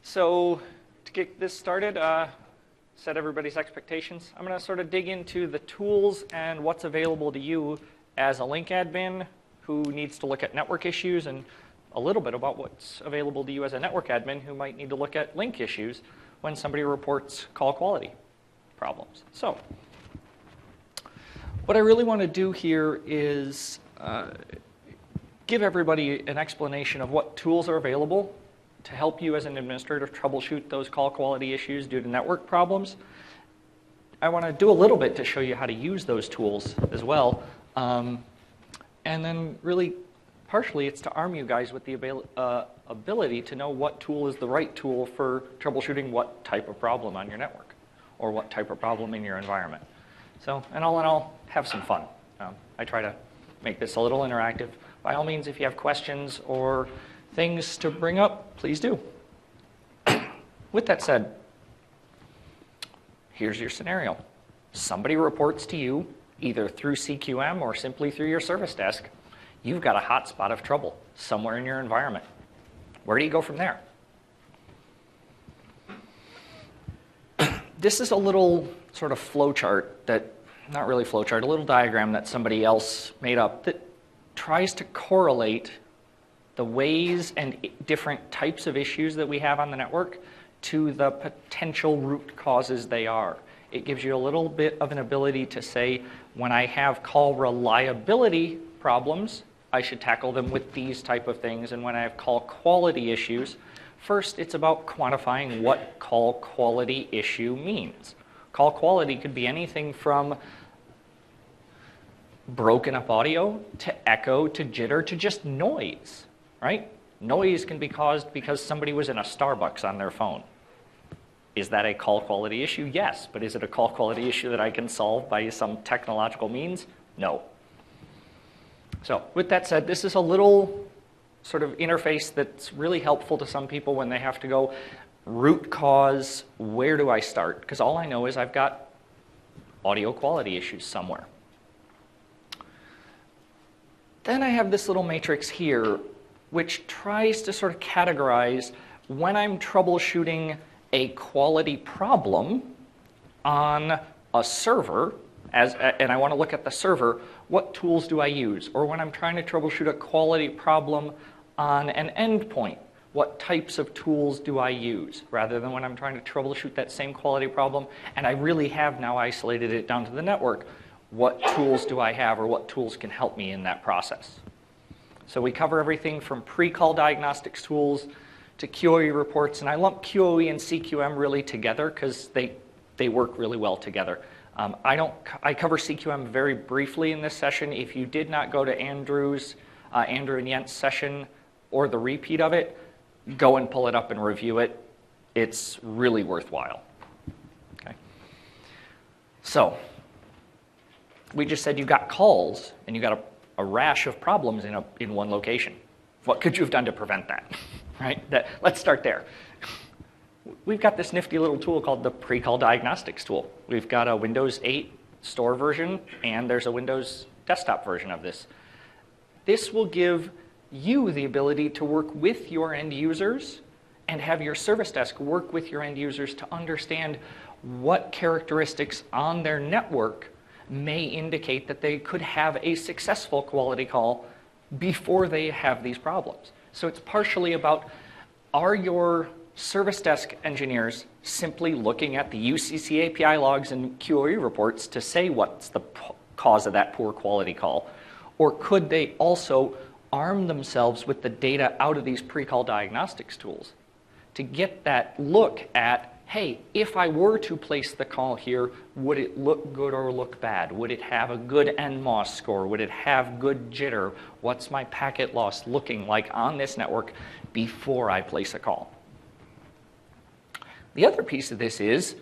So to get this started, set everybody's expectations. I'm going to sort of dig into the tools and what's available to you as a Lync admin who needs to look at network issues, and a little bit about what's available to you as a network admin who might need to look at Lync issues when somebody reports call quality problems. So what I really want to do here is give everybody an explanation of what tools are available to help you as an administrator troubleshoot those call quality issues due to network problems. I want to do a little bit to show you how to use those tools as well. And then really, partially, it's to arm you guys with the ability to know what tool is the right tool for troubleshooting what type of problem on your network or what type of problem in your environment. So, and all in all, have some fun. I try to make this a little interactive. By all means, if you have questions or things to bring up, please do. With that said, here's your scenario. Somebody reports to you, either through CQM or simply through your service desk, you've got a hot spot of trouble somewhere in your environment. Where do you go from there? This is a little sort of flow chart that, not really flow chart, a little diagram that somebody else made up that tries to correlate the ways and different types of issues that we have on the network to the potential root causes they are. It gives you a little bit of an ability to say, when I have call reliability problems, I should tackle them with these type of things. And when I have call quality issues, first it's about quantifying what call quality issue means. Call quality could be anything from broken up audio to echo to jitter to just noise, right? Noise can be caused because somebody was in a Starbucks on their phone. Is that a call quality issue? Yes, but is it a call quality issue that I can solve by some technological means? No. So with that said, this is a little sort of interface that's really helpful to some people when they have to go root cause, where do I start? Because all I know is I've got audio quality issues somewhere. Then I have this little matrix here which tries to sort of categorize when I'm troubleshooting a quality problem on a server, and I want to look at the server, what tools do I use? Or when I'm trying to troubleshoot a quality problem on an endpoint, what types of tools do I use? Rather than when I'm trying to troubleshoot that same quality problem, and I really have now isolated it down to the network, what tools do I have or what tools can help me in that process? So we cover everything from pre-call diagnostics tools to QoE reports, and I lump QoE and CQM really together because they work really well together. I cover CQM very briefly in this session. If you did not go to Andrew and Jent's session or the repeat of it, go and pull it up and review it. It's really worthwhile. Okay. So we just said you got calls and you got a rash of problems in one location. What could you have done to prevent that? Right? Let's start there. We've got this nifty little tool called the pre-call diagnostics tool. We've got a Windows 8 store version, and there's a Windows desktop version of this. This will give you the ability to work with your end users and have your service desk work with your end users to understand what characteristics on their network may indicate that they could have a successful quality call before they have these problems. So it's partially about, are your service desk engineers simply looking at the UCC API logs and QoE reports to say what's the cause of that poor quality call? Or could they also arm themselves with the data out of these pre-call diagnostics tools to get that look at, hey, if I were to place the call here, would it look good or look bad? Would it have a good NMOS score? Would it have good jitter? What's my packet loss looking like on this network before I place a call? The other piece of this is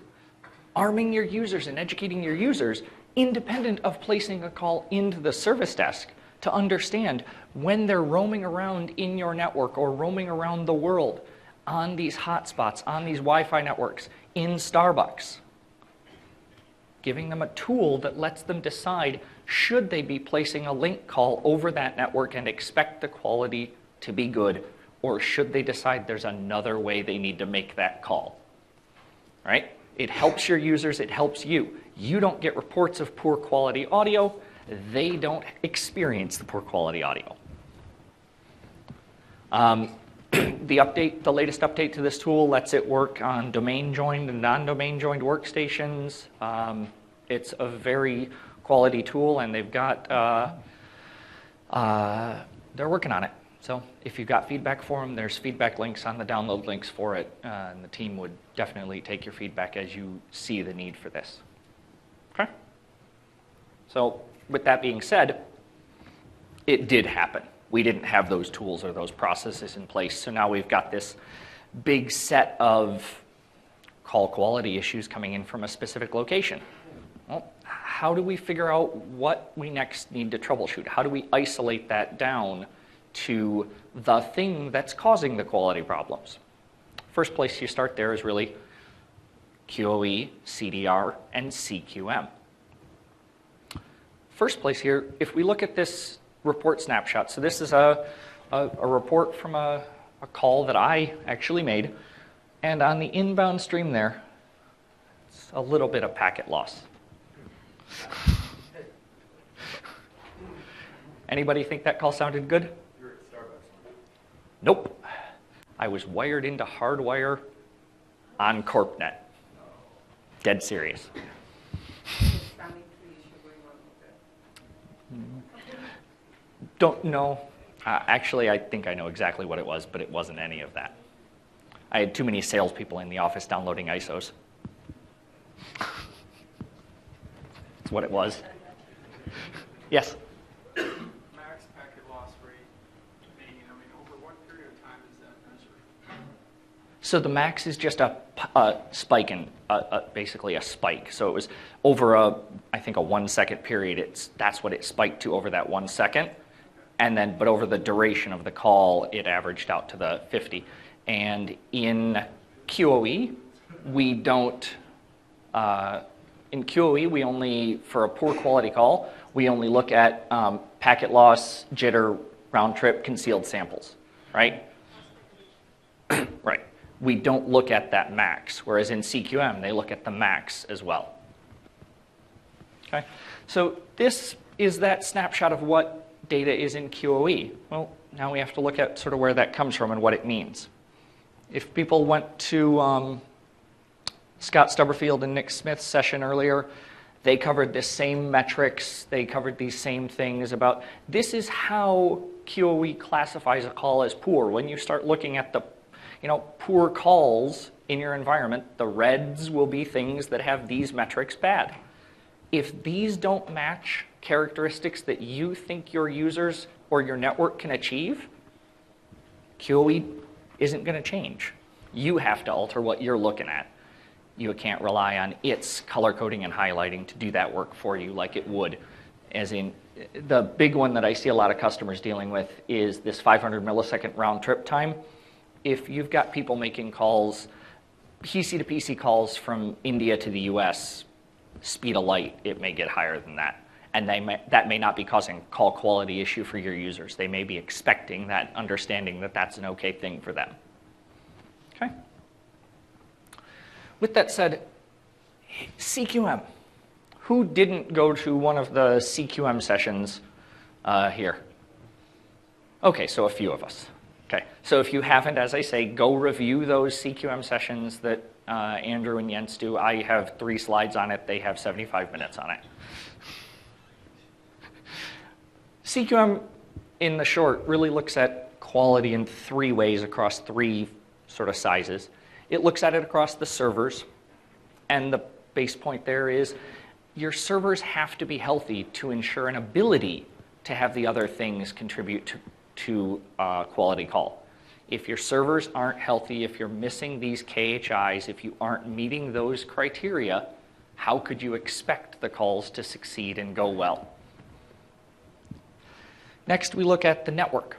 arming your users and educating your users independent of placing a call into the service desk to understand when they're roaming around in your network or roaming around the world on these hotspots, on these Wi-Fi networks, in Starbucks. Giving them a tool that lets them decide, should they be placing a Lync call over that network and expect the quality to be good, Or should they decide there's another way they need to make that call? Right? It helps your users, it helps you. You don't get reports of poor quality audio. They don't experience the poor quality audio. The latest update to this tool lets it work on domain joined and non-domain joined workstations. It's a very quality tool, and they've got, they're working on it. So if you've got feedback for them, there's feedback links on the download links for it, and the team would definitely take your feedback as you see the need for this. Okay? So with that being said, it did happen. We didn't have those tools or those processes in place, so now we've got this big set of call quality issues coming in from a specific location. Well, how do we figure out what we next need to troubleshoot? How do we isolate that down to the thing that's causing the quality problems? First place you start there is really QoE, CDR, and CQM. First place here, if we look at this report snapshot, so this is a report from a call that I actually made, and on the inbound stream there, it's a little bit of packet loss. Anybody think that call sounded good? You're at Starbucks. Nope. I was wired into hardwire on CorpNet. Dead serious. Don't know. Actually, I think I know exactly what it was, but it wasn't any of that. I had too many salespeople in the office downloading ISOs. That's what it was. Yes? Max packet loss rate, over what period of time is that measured? So the max is just a spike, basically a spike. So it was over I think a 1 second period. That's what it spiked to over that 1 second. And then, but over the duration of the call, it averaged out to the 50. And in QoE, we don't, in QoE, we only, for a poor quality call, we only look at packet loss, jitter, round trip, concealed samples, right? Right. We don't look at that max, whereas in CQM, they look at the max as well. Okay? So this is that snapshot of what data is in QoE. Well, now we have to look at sort of where that comes from and what it means. If people went to Scott Stubberfield and Nick Smith's session earlier, they covered the same metrics, they covered these same things about this is how QoE classifies a call as poor. When you start looking at the poor calls in your environment, the reds will be things that have these metrics bad. If these don't match characteristics that you think your users or your network can achieve, QoE isn't going to change. You have to alter what you're looking at. You can't rely on its color coding and highlighting to do that work for you like it would. As in, the big one that I see a lot of customers dealing with is this 500 millisecond round trip time. If you've got people making calls, PC to PC calls from India to the US, speed of light, it may get higher than that. And that may not be causing a call quality issue for your users. They may be expecting that, understanding that that's an okay thing for them. Okay? With that said, CQM. Who didn't go to one of the CQM sessions here? Okay, so a few of us. Okay, so if you haven't, as I say, go review those CQM sessions that Andrew and Jens do. I have 3 slides on it. They have 75 minutes on it. CQM, in the short, really looks at quality in 3 ways across 3 sort of sizes. It looks at it across the servers, and the base point there is your servers have to be healthy to ensure an ability to have the other things contribute to quality call. If your servers aren't healthy, if you're missing these KHIs, if you aren't meeting those criteria, how could you expect the calls to succeed and go well? Next, we look at the network.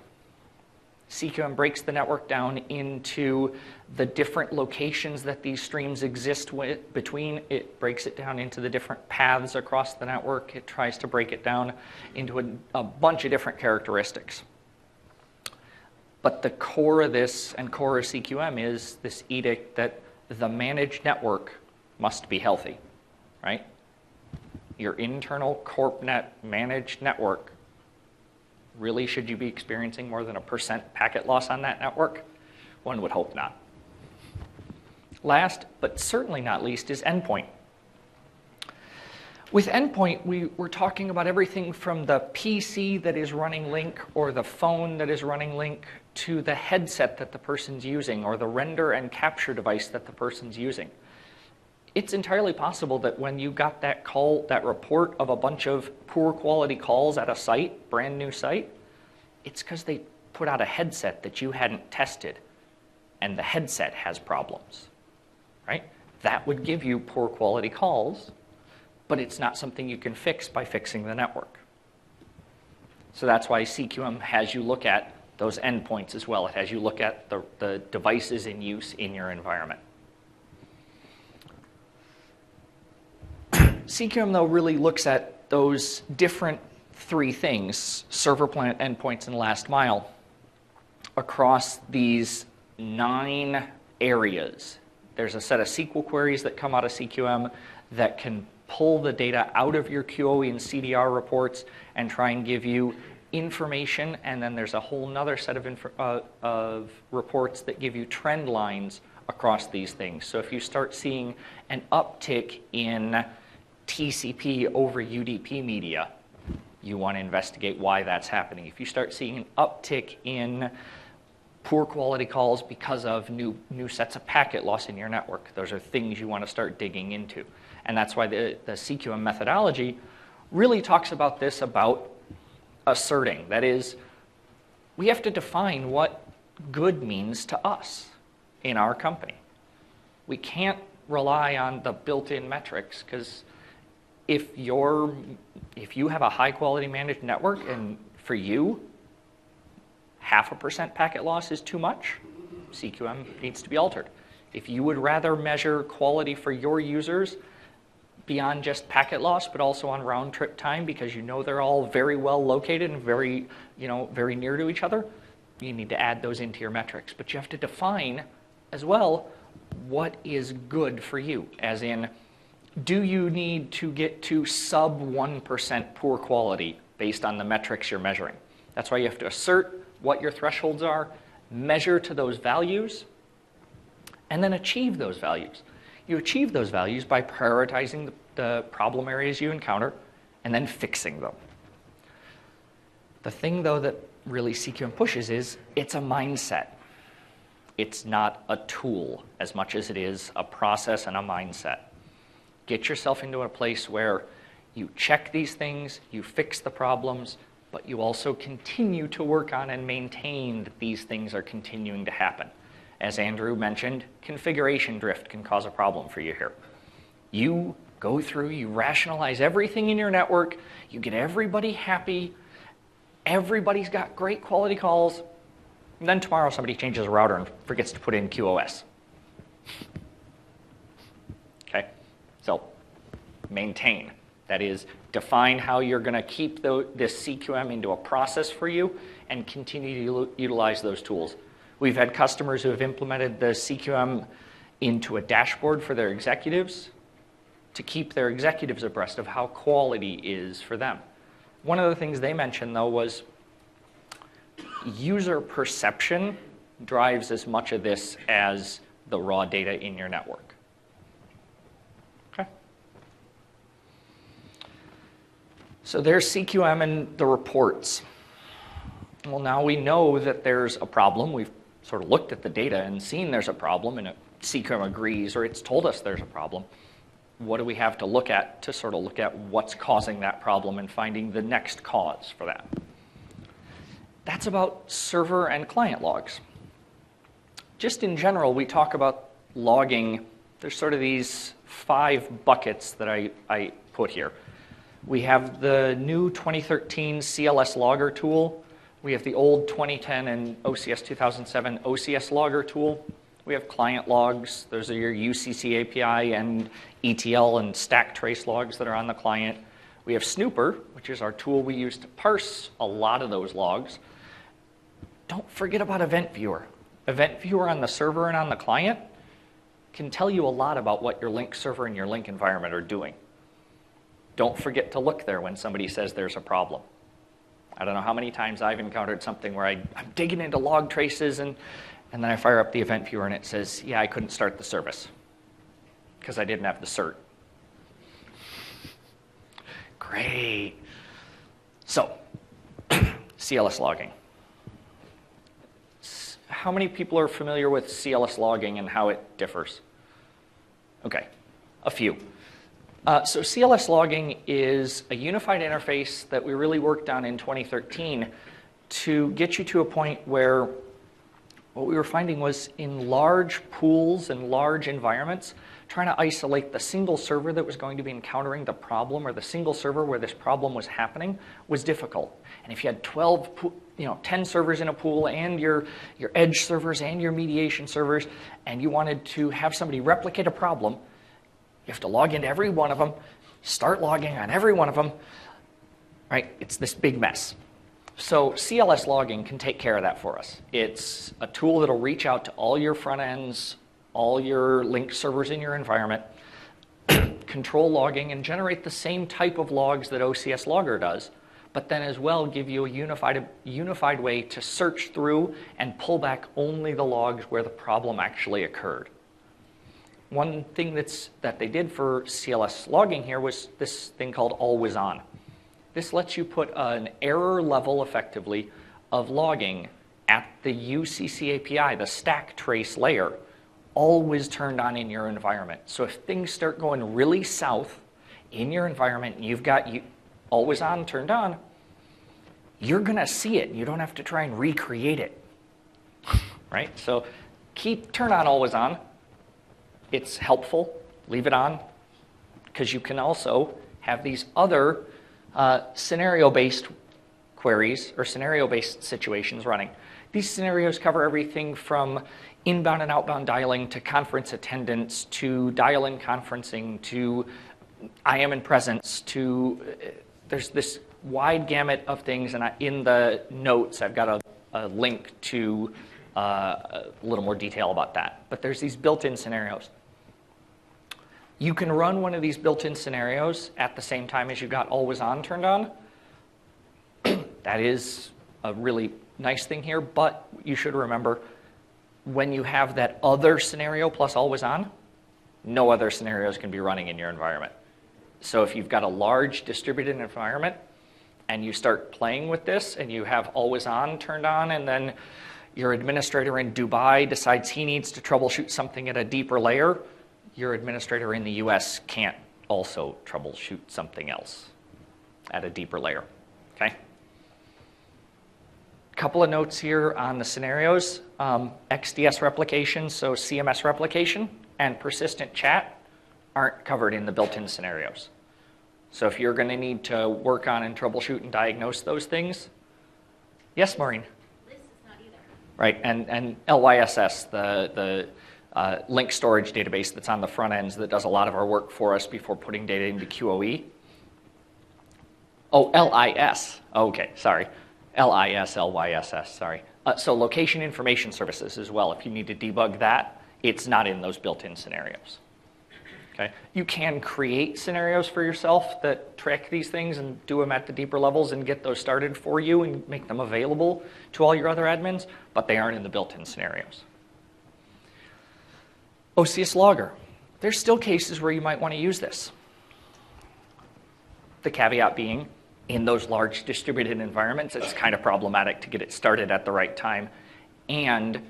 CQM breaks the network down into the different locations that these streams exist between. It breaks it down into the different paths across the network. It tries to break it down into a bunch of different characteristics. But the core of this and core of CQM is this edict that the managed network must be healthy, right? Your internal CorpNet managed network, really should you be experiencing more than 1% packet loss on that network? One would hope not. Last, but certainly not least, is endpoint. With endpoint, we're talking about everything from the PC that is running Lync or the phone that is running Lync to the headset that the person's using or the render and capture device that the person's using. It's entirely possible that when you got that call, that report of a bunch of poor quality calls at a site, brand new site, it's because they put out a headset that you hadn't tested and the headset has problems, right? That would give you poor quality calls, but it's not something you can fix by fixing the network. So that's why CQM has you look at those endpoints as well. It has you look at the devices in use in your environment. CQM, though, really looks at those different three things, server, plant, endpoints, and last mile, across these 9 areas. There's a set of SQL queries that come out of CQM that can pull the data out of your QoE and CDR reports and try and give you information, and then there's a whole nother set of reports that give you trend lines across these things. So if you start seeing an uptick in TCP over UDP media, you want to investigate why that's happening. If you start seeing an uptick in poor quality calls because of new sets of packet loss in your network, those are things you want to start digging into. And that's why the CQM methodology really talks about this, about asserting. That is, we have to define what good means to us in our company. We can't rely on the built-in metrics, because if you have a high quality managed network and for you 0.5% packet loss is too much, CQM needs to be altered. If you would rather measure quality for your users beyond just packet loss, but also on round trip time, because you know they're all very well located and very near to each other, you need to add those into your metrics. But you have to define as well what is good for you, as in, do you need to get to sub 1% poor quality based on the metrics you're measuring? That's why you have to assert what your thresholds are, measure to those values, and then achieve those values. You achieve those values by prioritizing the problem areas you encounter and then fixing them. The thing, though, that really CQM pushes is it's a mindset. It's not a tool as much as it is a process and a mindset. Get yourself into a place where you check these things, you fix the problems, but you also continue to work on and maintain that these things are continuing to happen. As Andrew mentioned, configuration drift can cause a problem for you here. You go through, you rationalize everything in your network, you get everybody happy, everybody's got great quality calls, and then tomorrow somebody changes a router and forgets to put in QoS. Okay, so maintain. That is, define how you're going to keep this CQM into a process for you and continue to utilize those tools. We've had customers who have implemented the CQM into a dashboard for their executives to keep their executives abreast of how quality is for them. One of the things they mentioned, though, was user perception drives as much of this as the raw data in your network. Okay. So there's CQM and the reports. Well, now we know that there's a problem. We've sort of looked at the data and seen there's a problem, and CQM agrees, or it's told us there's a problem. What do we have to look at to sort of look at what's causing that problem and finding the next cause for that? That's about server and client logs. Just in general, we talk about logging. There's sort of these 5 buckets that I put here. We have the new 2013 CLS logger tool. We have the old 2010 and OCS 2007 OCS logger tool. We have client logs. Those are your UCC API and ETL and stack trace logs that are on the client. We have Snooper, which is our tool we use to parse a lot of those logs. Don't forget about Event Viewer. Event Viewer on the server and on the client can tell you a lot about what your Lync server and your Lync environment are doing. Don't forget to look there when somebody says there's a problem. I don't know how many times I've encountered something where I'm digging into log traces and then I fire up the Event Viewer and it says, yeah, I couldn't start the service because I didn't have the cert. Great. So, CLS logging. How many people are familiar with CLS logging and how it differs? Okay, a few. So CLS logging is a unified interface that we really worked on in 2013 to get you to a point where what we were finding was in large pools and large environments, trying to isolate the single server that was going to be encountering the problem or the single server where this problem was happening was difficult. And if you had 10 servers in a pool and your edge servers and your mediation servers, and you wanted to have somebody replicate a problem, you have to log into every one of them, start logging on every one of them, right? It's this big mess. So CLS logging can take care of that for us. It's a tool that'll reach out to all your front ends, all your Lync servers in your environment, control logging, and generate the same type of logs that OCS Logger does, but then as well give you a unified way to search through and pull back only the logs where the problem actually occurred. One thing that they did for CLS logging here was this thing called always on. This lets you put an error level, effectively, of logging at the UCC API, the stack trace layer, always turned on in your environment. So if things start going really south in your environment and you've got always on turned on, you're going to see it. You don't have to try and recreate it, right? So turn on always on. It's helpful. Leave it on because you can also have these other scenario-based queries or scenario-based situations running. These scenarios cover everything from inbound and outbound dialing to conference attendance to dial-in conferencing to IM and presence to there's this wide gamut of things, and in the notes I've got a link to a little more detail about that. But there's these built-in scenarios. You can run one of these built-in scenarios at the same time as you've got always on turned on. That is a really nice thing here, but you should remember when you have that other scenario plus always on, no other scenarios can be running in your environment. So if you've got a large distributed environment and you start playing with this and you have always on turned on and then your administrator in Dubai decides he needs to troubleshoot something at a deeper layer, your administrator in the US can't also troubleshoot something else at a deeper layer, okay? Couple of notes here on the scenarios. XDS replication, so CMS replication, and persistent chat aren't covered in the built-in scenarios. So if you're going to need to work on and troubleshoot and diagnose those things, yes, Maureen? This is not either. Right, and LYSS, the Lync storage database that's on the front ends that does a lot of our work for us before putting data into QoE. Oh, LIS. Okay, sorry. LYSS, sorry. So location information services as well. If you need to debug that, it's not in those built-in scenarios. Okay? You can create scenarios for yourself that track these things and do them at the deeper levels and get those started for you and make them available to all your other admins, but they aren't in the built-in scenarios. OCS Logger. There's still cases where you might want to use this. The caveat being, in those large distributed environments, it's kind of problematic to get it started at the right time. And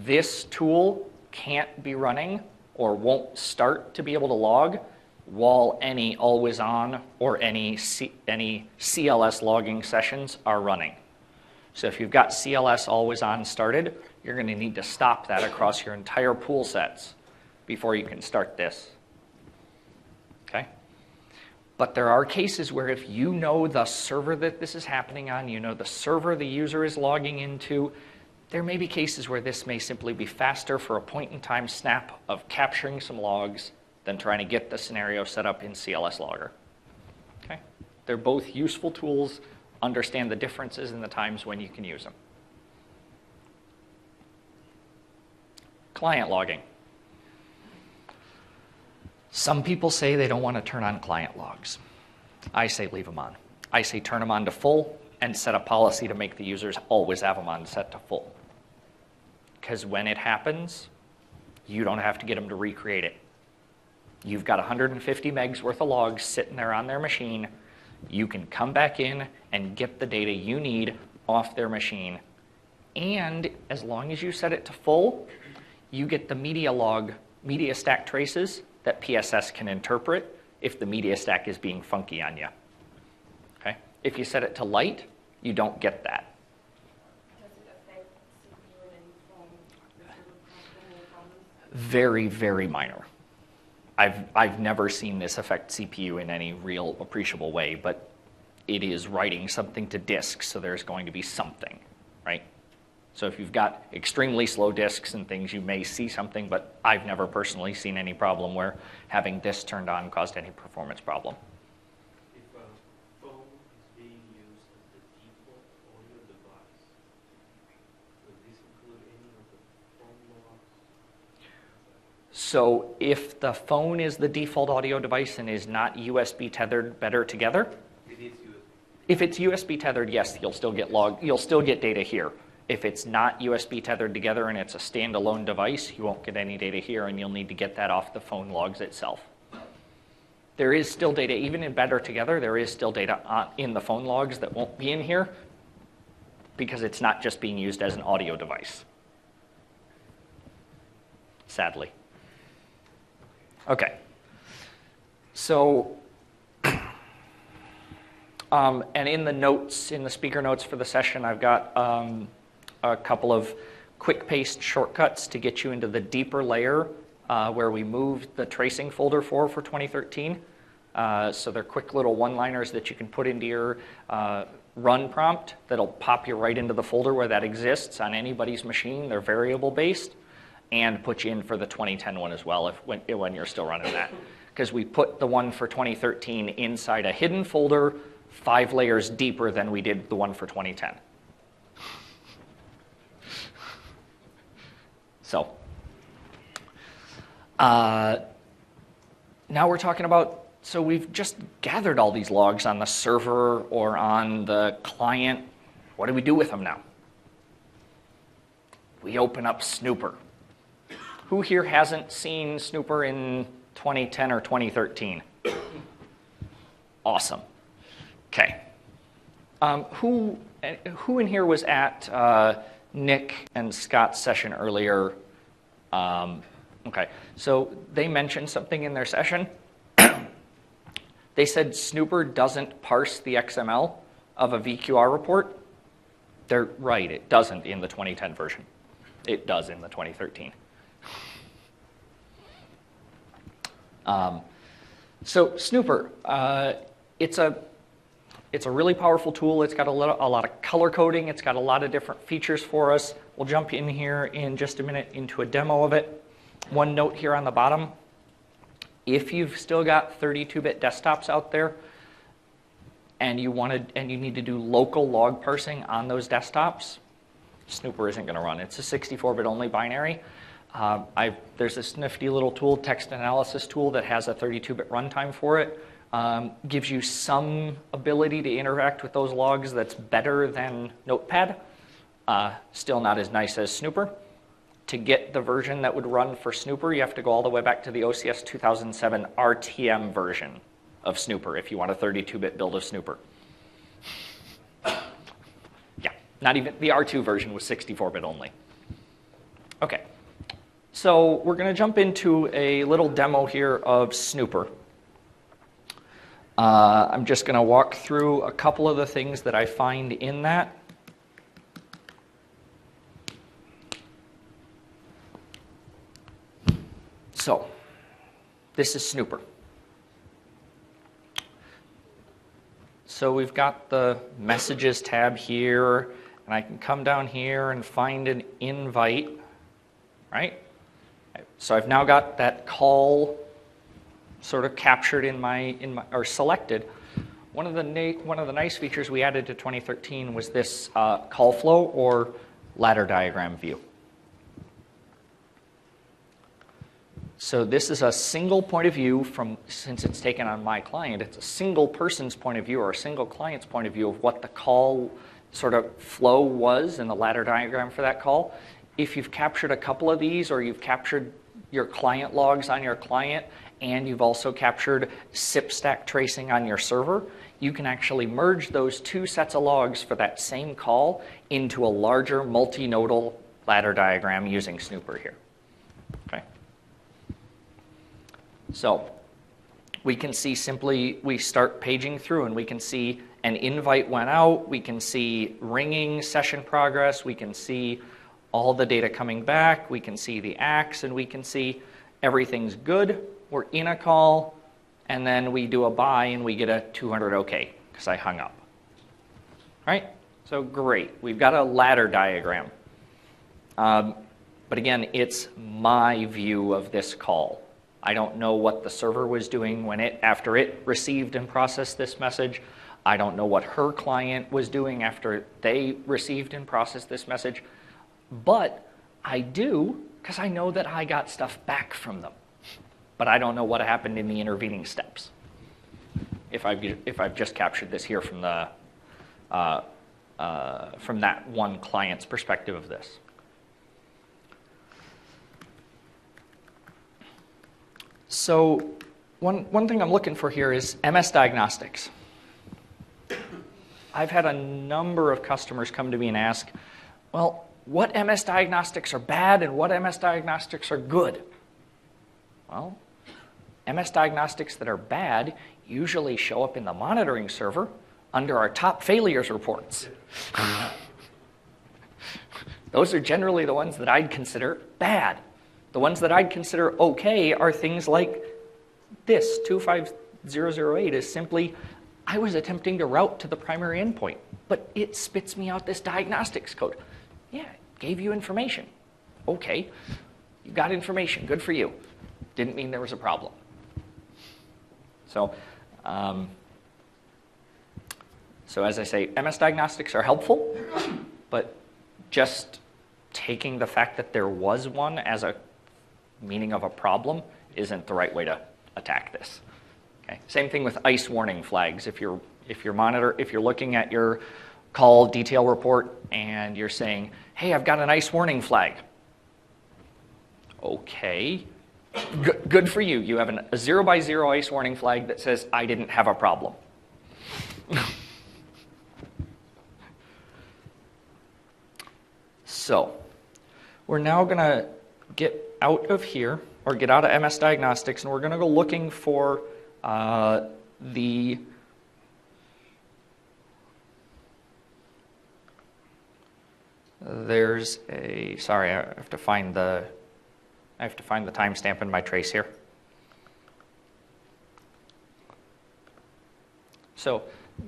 this tool can't be running or won't start to be able to log while any always on or any CLS logging sessions are running. So if you've got CLS always on started, you're going to need to stop that across your entire pool sets before you can start this. Okay? But there are cases where if you know the server that this is happening on, you know the server the user is logging into, there may be cases where this may simply be faster for a point-in-time snap of capturing some logs than trying to get the scenario set up in CLS Logger. Okay? They're both useful tools. Understand the differences in the times when you can use them. client logging. Some people say they don't want to turn on client logs. I say leave them on. I say turn them on to full and set a policy to make the users always have them on set to full. Because when it happens, you don't have to get them to recreate it. You've got 150 megs worth of logs sitting there on their machine. You can come back in and get the data you need off their machine. And as long as you set it to full, you get the media stack traces that PSS can interpret if the media stack is being funky on you. Okay? If you set it to light, you don't get that. Does it affect CPU in any form? Does it cause any problems? Very, very minor. I've never seen this affect CPU in any real appreciable way, but it is writing something to disk, so there's going to be something, right? So if you've got extremely slow disks and things, you may see something, but I've never personally seen any problem where having this turned on caused any performance problem. If a phone is being used as the default audio device, does this include any of the phone logs? So if the phone is the default audio device and is not USB tethered better together, It is USB. if it's USB tethered, yes, you'll still get data here. If it's not USB tethered together and it's a standalone device, you won't get any data here, and you'll need to get that off the phone logs itself. There is still data, even in better together, there is still data in the phone logs that won't be in here because it's not just being used as an audio device. Sadly. Okay. So, and in the notes, in the speaker notes for the session, I've got a couple of quick paste shortcuts to get you into the deeper layer where we moved the tracing folder for 2013. So they're quick little one-liners that you can put into your run prompt that'll pop you right into the folder where that exists on anybody's machine. They're variable based, and put you in for the 2010 one as well when you're still running that. Because we put the one for 2013 inside a hidden folder 5 layers deeper than we did the one for 2010. So now we're talking about, so we've just gathered all these logs on the server or on the client. What do we do with them now? We open up Snooper. Who here hasn't seen Snooper in 2010 or 2013? Awesome. Okay. Who in here was at Nick and Scott's session earlier? Okay, so they mentioned something in their session. They said Snooper doesn't parse the XML of a VQR report. They're right, it doesn't in the 2010 version. It does in the 2013. So Snooper, it's a really powerful tool. It's got a lot of color coding. It's got a lot of different features for us. We'll jump in here in just a minute into a demo of it. One note here on the bottom, if you've still got 32-bit desktops out there and you need to do local log parsing on those desktops, Snooper isn't going to run. It's a 64-bit only binary. There's this nifty little tool, text analysis tool, that has a 32-bit runtime for it. Gives you some ability to interact with those logs that's better than Notepad. Still not as nice as Snooper. To get the version that would run for Snooper, you have to go all the way back to the OCS 2007 RTM version of Snooper if you want a 32-bit build of Snooper. Yeah, not even the R2 version was 64-bit only. Okay, so we're going to jump into a little demo here of Snooper. I'm just going to walk through a couple of the things that I find in that. So, this is Snooper. So we've got the Messages tab here, and I can come down here and find an invite, right? So I've now got that call sort of captured or selected. One of the nice features we added to 2013 was this call flow or ladder diagram view. So this is a single point of view since it's taken on my client, it's a single person's point of view or a single client's point of view of what the call sort of flow was in the ladder diagram for that call. If you've captured a couple of these, or you've captured your client logs on your client, and you've also captured SIP stack tracing on your server, you can actually merge those two sets of logs for that same call into a larger multinodal ladder diagram using Snooper here. Okay. So we can see simply, we start paging through and we can see an invite went out, we can see ringing session progress, we can see all the data coming back, we can see the acts, and we can see everything's good, we're in a call, and then we do a buy and we get a 200 OK because I hung up. All right, so great, we've got a ladder diagram. But again, it's my view of this call. I don't know what the server was doing after it received and processed this message. I don't know what her client was doing after they received and processed this message. But I do, because I know that I got stuff back from them. But I don't know what happened in the intervening steps. If I've just captured this here from that one client's perspective of this. So one thing I'm looking for here is MS diagnostics. I've had a number of customers come to me and ask, well, what MS diagnostics are bad and what MS diagnostics are good? Well, MS diagnostics that are bad usually show up in the monitoring server under our top failures reports. Those are generally the ones that I'd consider bad. The ones that I'd consider okay are things like this, 25008 is simply, I was attempting to route to the primary endpoint, but it spits me out this diagnostics code. Yeah, it gave you information. Okay, you got information, good for you. Didn't mean there was a problem. So as I say, MS diagnostics are helpful, but just taking the fact that there was one as a meaning of a problem isn't the right way to attack this. Okay. Same thing with ICE warning flags. If you're looking at your call detail report and you're saying, hey, I've got an ICE warning flag. Okay, good for you. You have a 0x0 ICE warning flag that says I didn't have a problem. So we're now going to get out of here, or get out of MS Diagnostics, and we're going to go looking for there's a, sorry, I have to find the timestamp in my trace here. So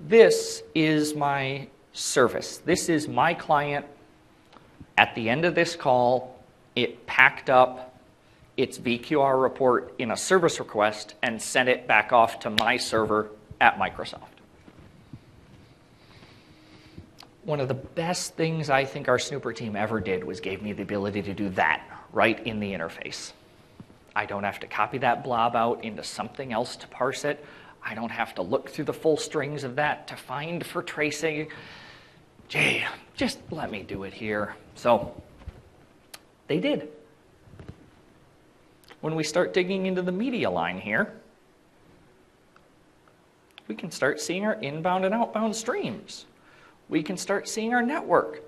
this is my service. This is my client. At the end of this call, it packed up its VQR report in a service request and sent it back off to my server at Microsoft. One of the best things I think our Snooper team ever did was gave me the ability to do that right in the interface. I don't have to copy that blob out into something else to parse it. I don't have to look through the full strings of that to find for tracing. Gee, just let me do it here. So they did. When we start digging into the media line here, we can start seeing our inbound and outbound streams. We can start seeing our network.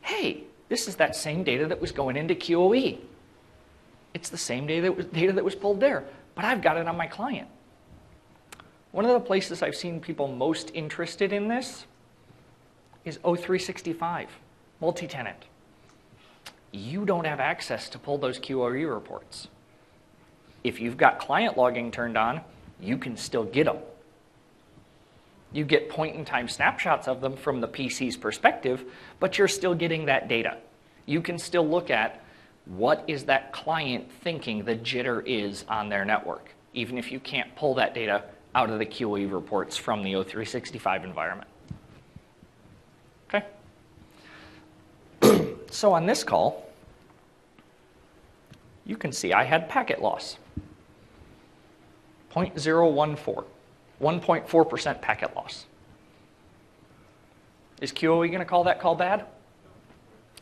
Hey, this is that same data that was going into QoE. It's the same data that was pulled there, but I've got it on my client. One of the places I've seen people most interested in this is O365, multi-tenant. You don't have access to pull those QoE reports. If you've got client logging turned on, you can still get them. You get point-in-time snapshots of them from the PC's perspective, but you're still getting that data. You can still look at what is that client thinking the jitter is on their network, even if you can't pull that data out of the QoE reports from the O365 environment. Okay? So on this call, you can see I had packet loss. 0.014, 1.4% packet loss. Is QoE going to call that call bad?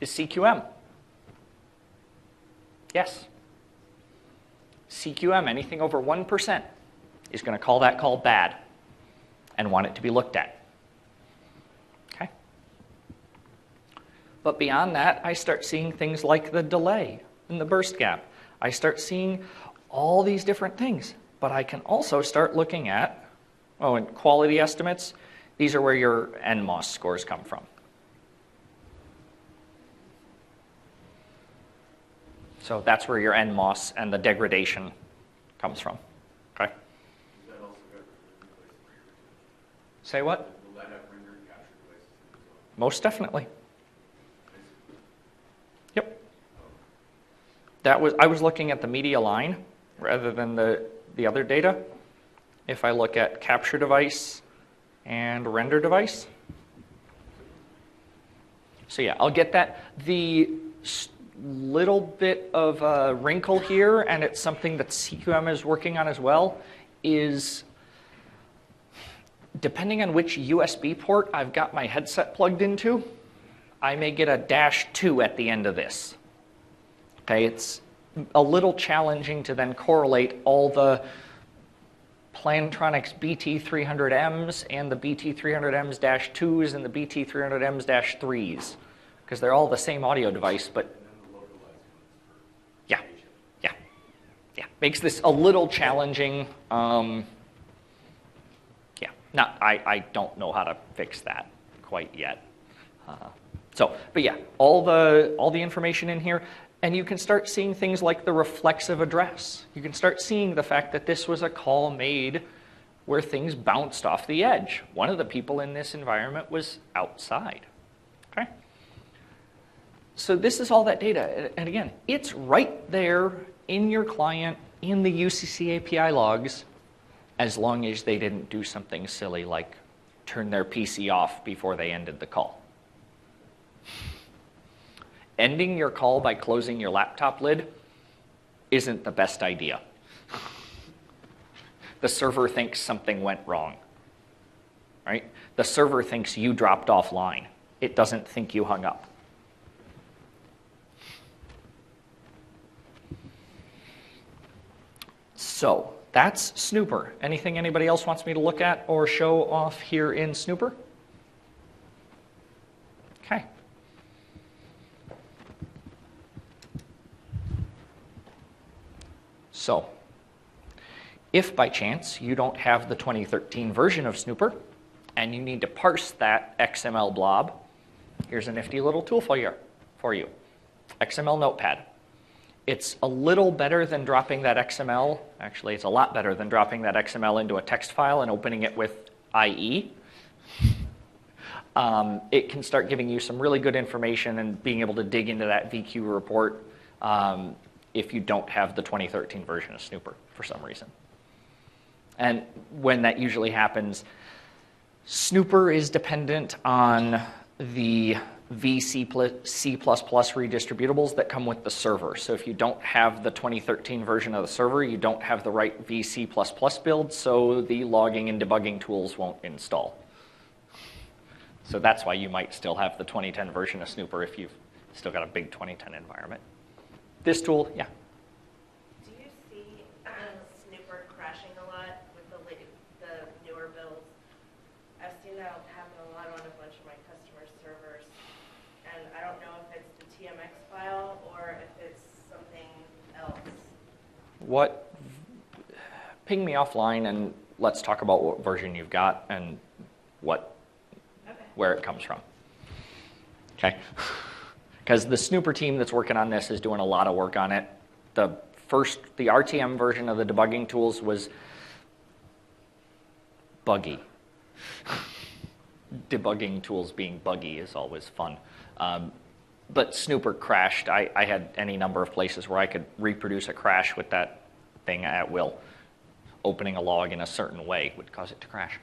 Is CQM? Yes. CQM, anything over 1%, is going to call that call bad and want it to be looked at. Okay? But beyond that, I start seeing things like the delay and the burst gap. I start seeing all these different things. But I can also start looking at, and quality estimates. These are where your NMOS scores come from. So that's where your NMOS and the degradation comes from. Okay? Say what? Will that have rendered capture devices as well? Most definitely. Yep. I was looking at the media line rather than the other data. If I look at capture device and render device. So yeah, I'll get that. The little bit of a wrinkle here, and it's something that CQM is working on as well, is depending on which USB port I've got my headset plugged into, I may get a -2 at the end of this. Okay, it's a little challenging to then correlate all the Plantronics BT300Ms and the BT300Ms-2s and the BT300Ms-3s, because they're all the same audio device, but yeah, makes this a little challenging. I don't know how to fix that quite yet. But yeah, all the information in here, and you can start seeing things like the reflexive address. You can start seeing the fact that this was a call made where things bounced off the edge. One of the people in this environment was outside. Okay? So this is all that data. And again, it's right there in your client in the UCC API logs, as long as they didn't do something silly like turn their PC off before they ended the call. Ending your call by closing your laptop lid isn't the best idea. The server thinks something went wrong, right? The server thinks you dropped offline. It doesn't think you hung up. So that's Snooper. Anything anybody else wants me to look at or show off here in Snooper? Okay. So, if by chance you don't have the 2013 version of Snooper and you need to parse that XML blob, here's a nifty little tool for you. XML Notepad. It's a little better than dropping that XML. Actually, it's a lot better than dropping that XML into a text file and opening it with IE. It can start giving you some really good information and being able to dig into that VQ report if you don't have the 2013 version of Snooper for some reason. And when that usually happens, Snooper is dependent on the C++ redistributables that come with the server. So if you don't have the 2013 version of the server, you don't have the right VC++ build, so the logging and debugging tools won't install. So that's why you might still have the 2010 version of Snooper if you've still got a big 2010 environment. This tool, yeah. Do you see Snooper crashing a lot with the newer builds? I've seen that happen a lot on a bunch of my customer servers, and I don't know if it's the TMX file or if it's something else. Ping me offline and let's talk about what version you've got and where it comes from. Okay? Because the Snooper team that's working on this is doing a lot of work on it. The RTM version of the debugging tools was buggy. Debugging tools being buggy is always fun. But Snooper crashed. I had any number of places where I could reproduce a crash with that thing at will. Opening a log in a certain way would cause it to crash.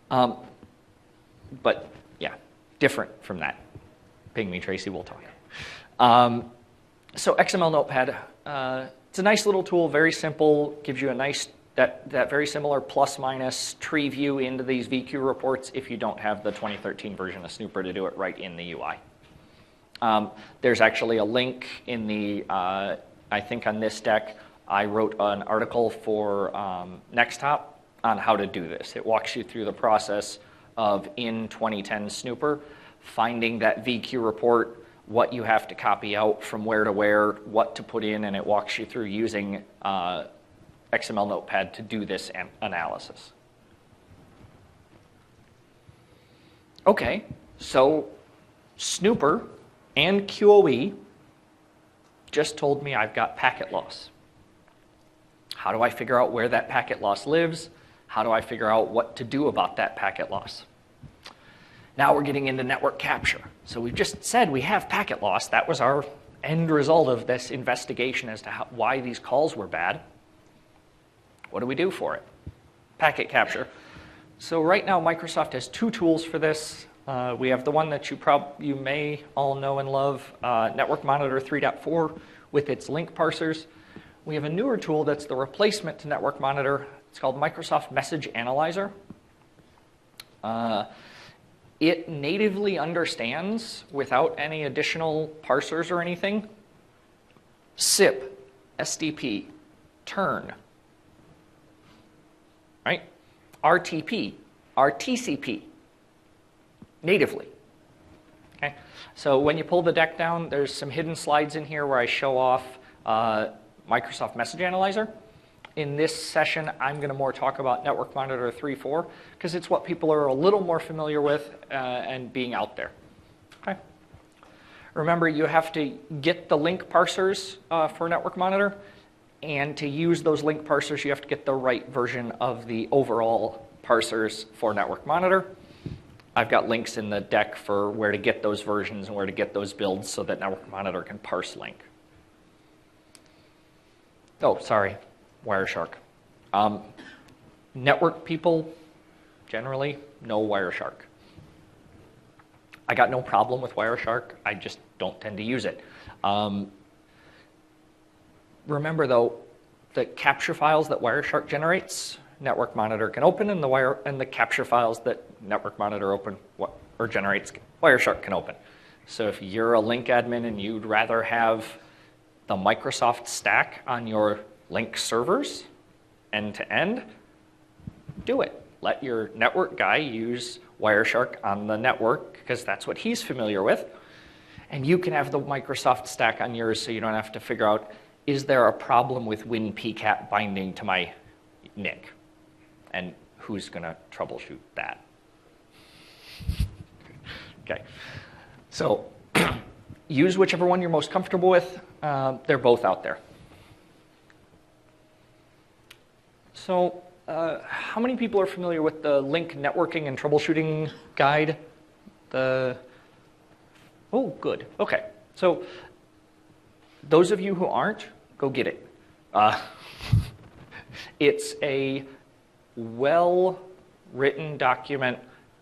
But yeah, different from that. Ping me, Tracy, we'll talk. So XML Notepad, It's a nice little tool, very simple, gives you a nice, that very similar plus-minus tree view into these VQ reports if you don't have the 2013 version of Snooper to do it right in the UI. There's actually a link in the, I think on this deck, I wrote an article for Nextop on how to do this. It walks you through the process of, in 2010 Snooper, finding that VQ report, what you have to copy out from where to where, what to put in, and it walks you through using XML Notepad to do this analysis. Okay, so Snooper and QoE just told me I've got packet loss. How do I figure out where that packet loss lives? How do I figure out what to do about that packet loss? Now we're getting into network capture. So we've just said we have packet loss. That was our end result of this investigation as to why these calls were bad. What do we do for it? Packet capture. So right now Microsoft has two tools for this. We have the one that you may all know and love, Network Monitor 3.4 with its Lync parsers. We have a newer tool that's the replacement to Network Monitor. It's called Microsoft Message Analyzer. It natively understands, without any additional parsers or anything, SIP, SDP, turn, right? RTP, RTCP, natively. Okay? So when you pull the deck down, there's some hidden slides in here where I show off Microsoft Message Analyzer. In this session, I'm going to more talk about Network Monitor 3.4 because it's what people are a little more familiar with and being out there. Okay. Remember, you have to get the Lync parsers for Network Monitor, and to use those Lync parsers, you have to get the right version of the overall parsers for Network Monitor. I've got links in the deck for where to get those versions and where to get those builds so that Network Monitor can parse Lync. Oh, sorry. Wireshark. Network people generally know Wireshark. I got no problem with Wireshark. I just don't tend to use it. Remember though, the capture files that Wireshark generates, Network Monitor can open, and the capture files that Network Monitor generates, Wireshark can open. So if you're a Lync admin and you'd rather have the Microsoft stack on your Lync servers end to end, do it. Let your network guy use Wireshark on the network because that's what he's familiar with. And you can have the Microsoft stack on yours so you don't have to figure out, is there a problem with WinPCAP binding to my NIC? And who's going to troubleshoot that? Okay. So use whichever one you're most comfortable with. They're both out there. So how many people are familiar with the Lync networking and troubleshooting guide? Oh, good. Okay. So those of you who aren't, go get it. It's a well-written document,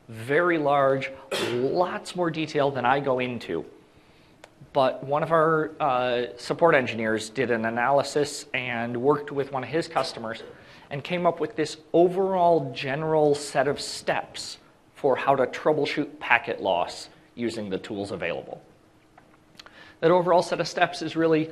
very large, lots more detail than I go into. But one of our support engineers did an analysis and worked with one of his customers and came up with this overall general set of steps for how to troubleshoot packet loss using the tools available. That overall set of steps is really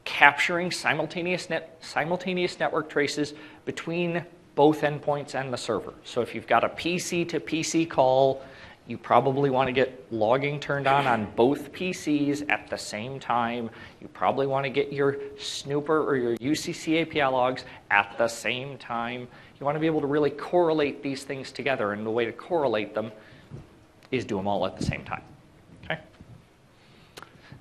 capturing simultaneous network traces between both endpoints and the server. So if you've got a PC to PC call, you probably want to get logging turned on both PCs at the same time. You probably want to get your Snooper or your UCC API logs at the same time. You want to be able to really correlate these things together, and the way to correlate them is do them all at the same time. Okay?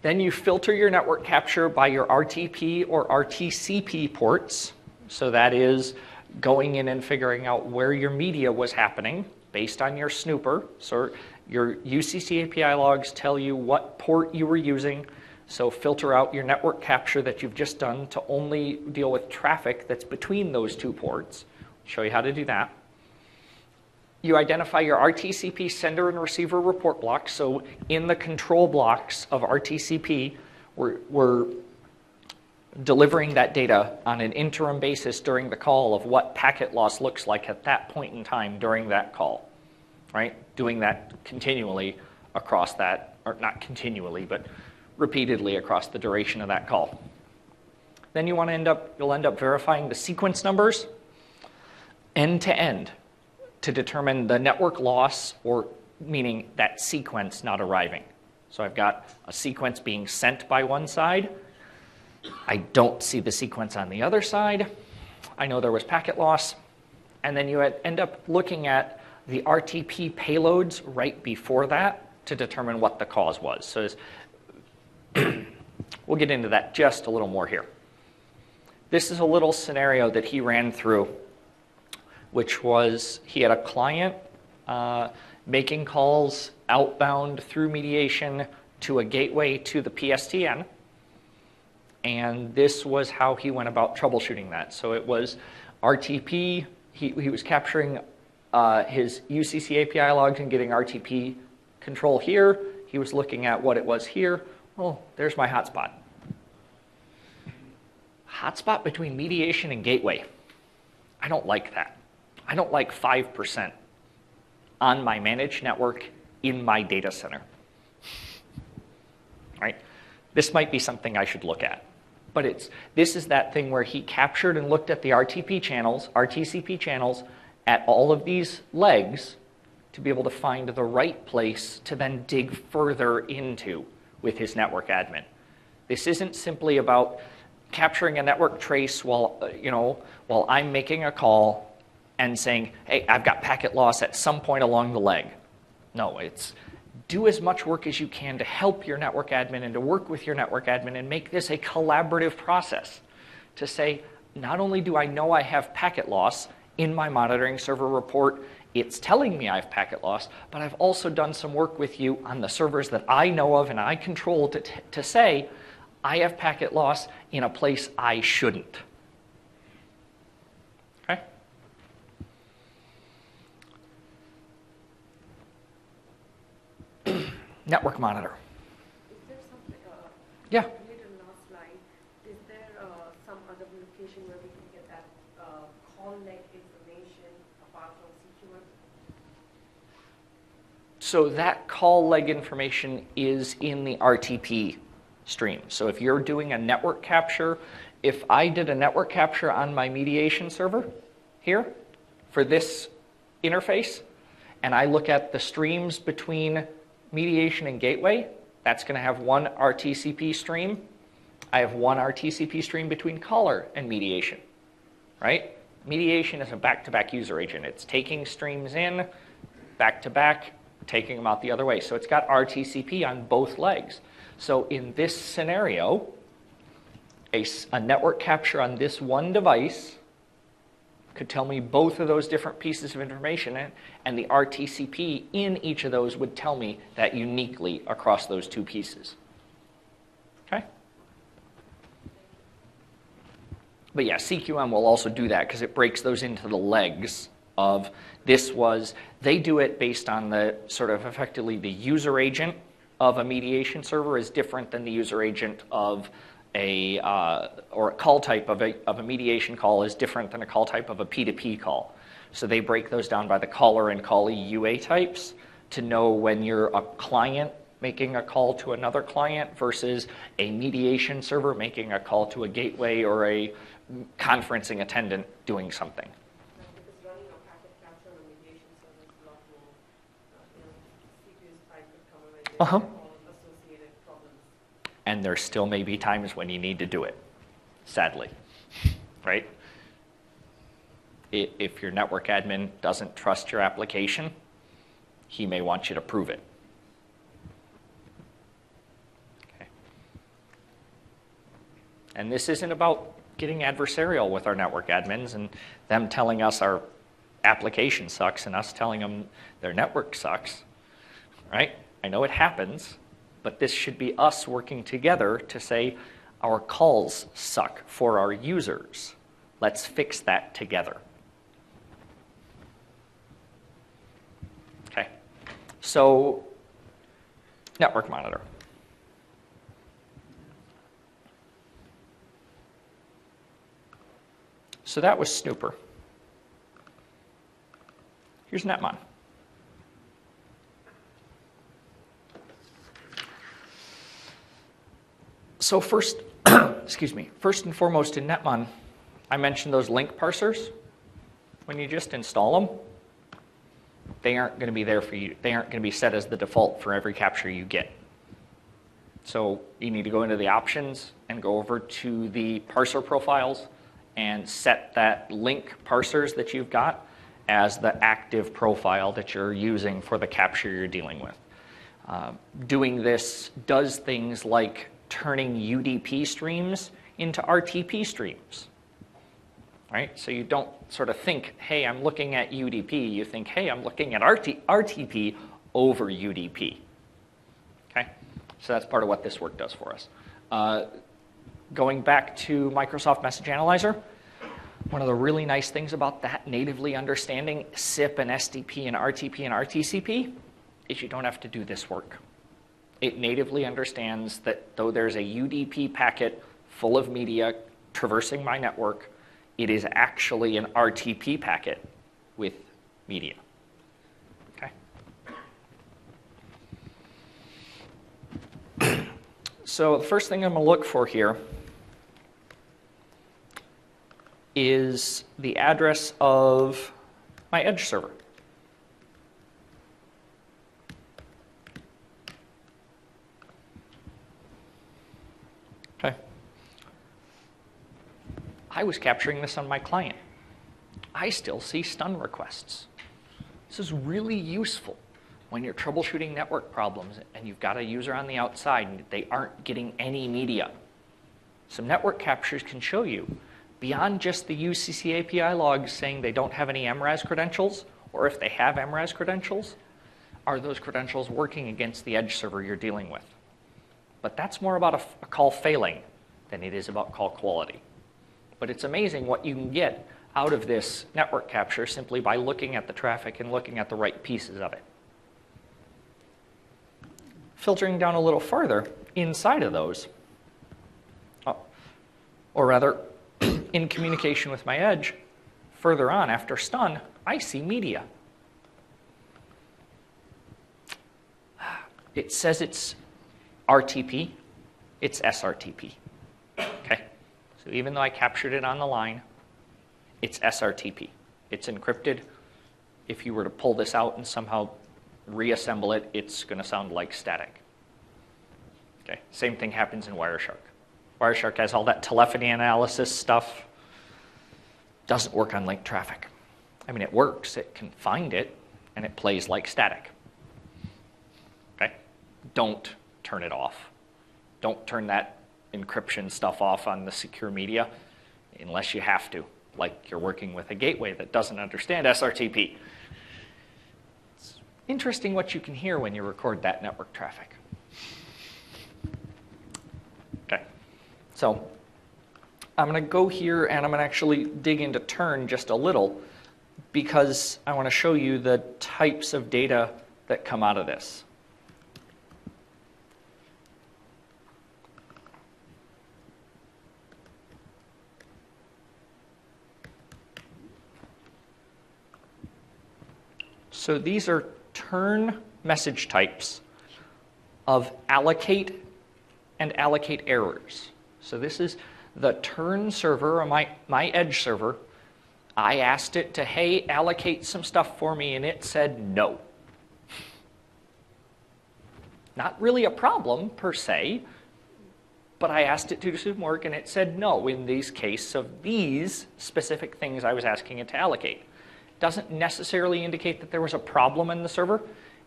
Then you filter your network capture by your RTP or RTCP ports. So that is going in and figuring out where your media was happening based on your Snooper. So your UCC API logs tell you what port you were using. So filter out your network capture that you've just done to only deal with traffic that's between those two ports. I'll show you how to do that. You identify your RTCP sender and receiver report blocks. So in the control blocks of RTCP, we're delivering that data on an interim basis during the call of what packet loss looks like at that point in time during that call, right? Doing that continually across that, or not continually, but repeatedly across the duration of that call. Then you'll end up verifying the sequence numbers end to end to determine the network loss, or meaning that sequence not arriving. So I've got a sequence being sent by one side. I don't see the sequence on the other side. I know there was packet loss. And then you end up looking at the RTP payloads right before that to determine what the cause was. So we'll get into that just a little more here. This is a little scenario that he ran through, which was he had a client making calls outbound through mediation to a gateway to the PSTN. And this was how he went about troubleshooting that. So it was RTP. He was capturing his UCC API logs and getting RTP control here. He was looking at what it was here. Oh, there's my hotspot. Hotspot between mediation and gateway. I don't like that. I don't like 5% on my managed network in my data center. Right? This might be something I should look at. But this is that thing where he captured and looked at the RTP channels, RTCP channels, at all of these legs to be able to find the right place to then dig further into with his network admin. This isn't simply about capturing a network trace while I'm making a call and saying, hey, I've got packet loss at some point along the leg. No, it's do as much work as you can to help your network admin and to work with your network admin and make this a collaborative process to say, not only do I know I have packet loss in my monitoring server report, it's telling me I have packet loss, but I've also done some work with you on the servers that I know of and I control to say, I have packet loss in a place I shouldn't. Okay? Network monitor. Is there something, Yeah. related to last slide, is there some other location where we can get that call leg information apart from CQM? So that call leg information is in the RTP stream. So if you're doing a network capture, if I did a network capture on my mediation server here for this interface, and I look at the streams between mediation and gateway, that's going to have one RTCP stream. I have one RTCP stream between caller and mediation, right? Mediation is a back-to-back user agent. It's taking streams in, back-to-back, taking them out the other way. So it's got RTCP on both legs. So in this scenario, a network capture on this one device could tell me both of those different pieces of information, and the RTCP in each of those would tell me that uniquely across those two pieces. Okay? But yeah, CQM will also do that because it breaks those into the legs of they do it based on the sort of effectively the user agent of a mediation server is different than the user agent of or a call type of a mediation call is different than a call type of a P2P call. So they break those down by the caller and callee UA types to know when you're a client making a call to another client versus a mediation server making a call to a gateway or a conferencing attendant doing something. Because running a packet capture on a mediation server is a lot more, CPU spike could come away with all associated problems. And there still may be times when you need to do it, sadly, right? If your network admin doesn't trust your application, he may want you to prove it. Okay. And this isn't about getting adversarial with our network admins and them telling us our application sucks and us telling them their network sucks, right? I know it happens. But this should be us working together to say our calls suck for our users. Let's fix that together. Okay, so network monitor. So that was snooper. Here's netmon. So first, excuse me, first and foremost in netmon, I mentioned those Lync parsers. When you just install them, they aren't going to be there for you. They aren't going to be set as the default for every capture you get. So you need to go into the options and go over to the parser profiles and set that Lync parsers that you've got as the active profile that you're using for the capture you're dealing with. Doing this does things like turning UDP streams into RTP streams. Right? So you don't sort of think, hey, I'm looking at UDP. You think, hey, I'm looking at RTP over UDP. Okay? So that's part of what this work does for us. Going back to Microsoft Message Analyzer, one of the really nice things about that natively understanding SIP and SDP and RTP and RTCP is you don't have to do this work. It natively understands that though there's a UDP packet full of media traversing my network, it is actually an RTP packet with media. Okay. So the first thing I'm going to look for here is the address of my edge server. Okay. I was capturing this on my client. I still see stun requests. This is really useful when you're troubleshooting network problems and you've got a user on the outside and they aren't getting any media. Some network captures can show you, beyond just the UCC API logs saying they don't have any MRAS credentials, or if they have MRAS credentials, are those credentials working against the edge server you're dealing with? But that's more about a call failing than it is about call quality. But it's amazing what you can get out of this network capture simply by looking at the traffic and looking at the right pieces of it. Filtering down a little further, inside of those, or rather, in communication with my edge, further on after stun, I see media. It says it's RTP, it's SRTP. Okay? So even though I captured it on the line, it's SRTP. It's encrypted. If you were to pull this out and somehow reassemble it, it's going to sound like static. Okay? Same thing happens in Wireshark. Wireshark has all that telephony analysis stuff. Doesn't work on Lync traffic. I mean, it works. It can find it, and it plays like static. Okay? Don't turn it off. Don't turn that encryption stuff off on the secure media unless you have to, like you're working with a gateway that doesn't understand SRTP. It's interesting what you can hear when you record that network traffic. Okay, so I'm going to go here and I'm going to actually dig into turn just a little because I want to show you the types of data that come out of this. So these are turn message types of allocate and allocate errors. So this is the turn server, or my edge server. I asked it to, hey, allocate some stuff for me, and it said no. Not really a problem per se, but I asked it to do some work, and it said no in these case of these specific things I was asking it to allocate. Doesn't necessarily indicate that there was a problem in the server.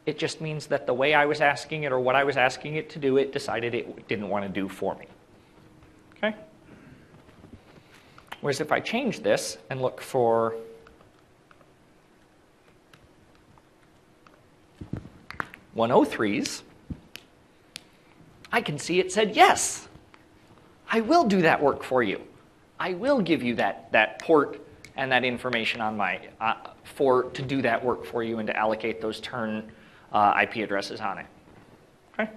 It just means that the way I was asking it or what I was asking it to do, it decided it didn't want to do for me. Okay? Whereas if I change this and look for (103s), I can see it said yes. I will do that work for you. I will give you that port and that information on my to do that work for you and to allocate those turn IP addresses on it. Okay.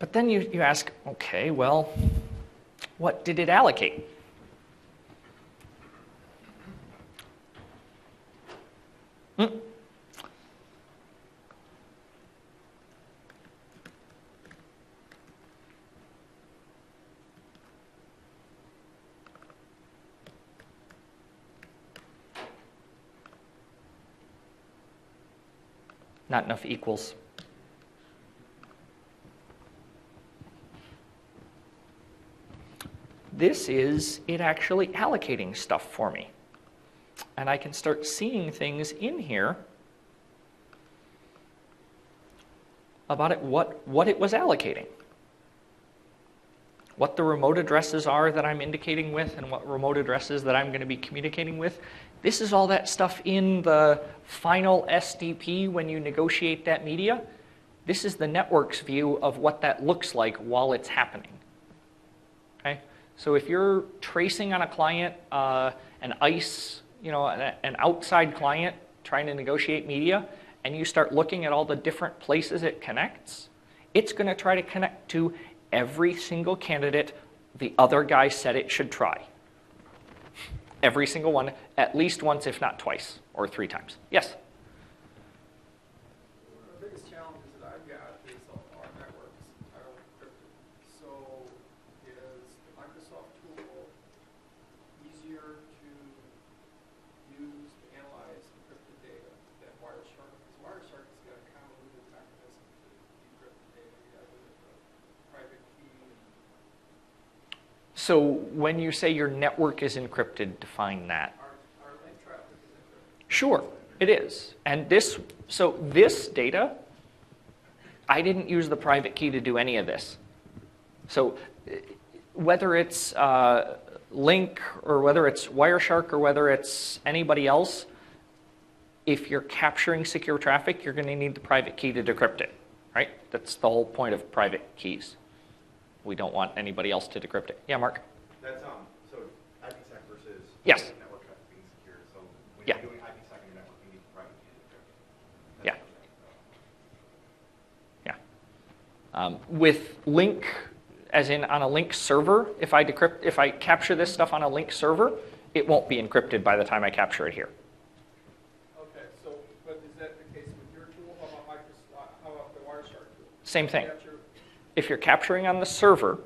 But then you ask, okay, well, what did it allocate? Not enough equals. This is it actually allocating stuff for me. And I can start seeing things in here about it, what it was allocating. What the remote addresses are that I'm indicating with and what remote addresses that I'm going to be communicating with. This is all that stuff in the final SDP when you negotiate that media. This is the network's view of what that looks like while it's happening. Okay? So if you're tracing on a client, an ICE, an outside client trying to negotiate media, and you start looking at all the different places it connects, it's going to try to connect to every single candidate the other guy said it should try. Every single one, at least once, if not twice, or 3 times. Yes? One of the biggest challenges that I've got is our networks are encrypted. So is the Microsoft tool easier to use to analyze encrypted data than Wireshark? Because Wireshark has got a convoluted mechanism to decrypt the data. You got to do it with a private key. So when you say your network is encrypted, define that. Our link traffic is encrypted. Sure, it is. And this data, I didn't use the private key to do any of this. So whether it's Lync or whether it's Wireshark or whether it's anybody else, if you're capturing secure traffic, you're going to need the private key to decrypt it, right? That's the whole point of private keys. We don't want anybody else to decrypt it. Yeah, Mark? That's, so IPsec versus Yes. network traffic being secure. So when Yeah. you're doing IPsec in your network, you need private key to decrypt. Yeah. With Lync, as in on a Lync server, if I capture this stuff on a Lync server, it won't be encrypted by the time I capture it here. Okay, so, but is that the case with your tool? How about Microsoft, how about the Wireshark tool? Same thing. Capture- If you're capturing on the server,